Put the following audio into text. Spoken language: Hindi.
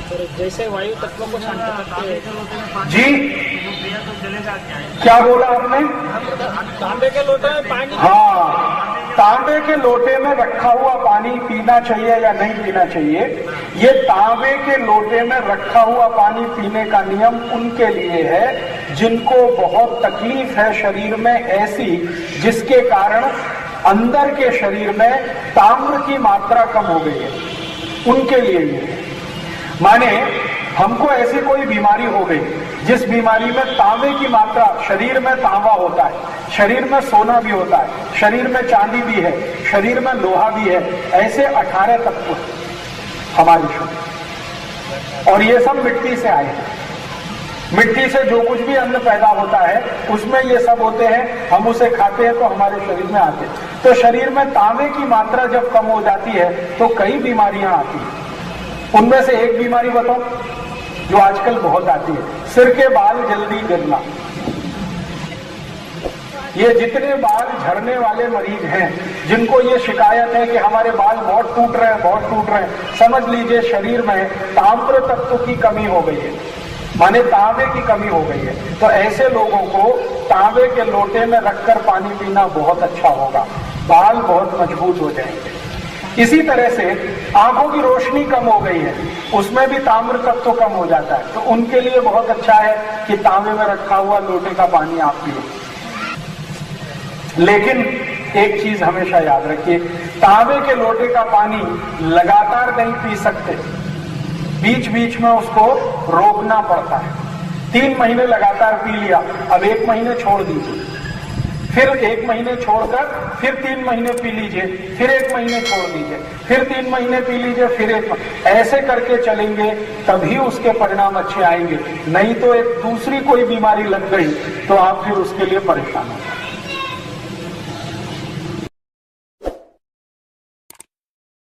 और जैसे वायु तत्वों को शांत करते हैं। जी क्या बोला आपने? तांबे के लोटे में पानी, हाँ, तांबे के लोटे में रखा हुआ पानी पीना चाहिए या नहीं पीना चाहिए? ये तांबे के लोटे में रखा हुआ पानी पीने का नियम उनके लिए है जिनको बहुत तकलीफ है शरीर में ऐसी, जिसके कारण अंदर के शरीर में ताम्र की मात्रा कम हो गई है, उनके लिए ये। माने हमको ऐसी कोई बीमारी हो गई जिस बीमारी में तांबे की मात्रा, शरीर में तांबा होता है, शरीर में सोना भी होता है, शरीर में चांदी भी है, शरीर में लोहा भी है, ऐसे 18 तत्व हमारे शरीर, और ये सब मिट्टी से आए हैं। मिट्टी से जो कुछ भी अन्न पैदा होता है उसमें ये सब होते हैं, हम उसे खाते हैं तो हमारे शरीर में आते हैं। तो शरीर में तांबे की मात्रा जब कम हो जाती है तो कई बीमारियां आती हैं। उनमें से एक बीमारी बताओ जो आजकल बहुत आती है, सिर के बाल जल्दी गिरना। ये जितने बाल झड़ने वाले मरीज हैं जिनको ये शिकायत है कि हमारे बाल बहुत टूट रहे हैं, बहुत टूट रहे हैं, समझ लीजिए शरीर में ताम्र तत्व की कमी हो गई है, माने तांबे की कमी हो गई है। तो ऐसे लोगों को तांबे के लोटे में रखकर पानी पीना बहुत अच्छा होगा, बाल बहुत मजबूत हो जाएंगे। इसी तरह से आंखों की रोशनी कम हो गई है, उसमें भी ताम्र तत्व कम हो जाता है, तो उनके लिए बहुत अच्छा है कि तांबे में रखा हुआ लोटे का पानी आप पिए। लेकिन एक चीज हमेशा याद रखिए, तांबे के लोटे का पानी लगातार नहीं पी सकते, बीच बीच में उसको रोकना पड़ता है। 3 महीने लगातार पी लिया, अब 1 महीने छोड़ दीजिए, फिर 1 महीने छोड़कर फिर 3 महीने पी लीजिए, फिर 1 महीने छोड़ दीजिए, फिर 3 महीने पी लीजिए, फिर 1 महीने, ऐसे करके चलेंगे तभी उसके परिणाम अच्छे आएंगे। नहीं तो एक दूसरी कोई बीमारी लग गई तो आप फिर उसके लिए परेशान हो जाएंगे।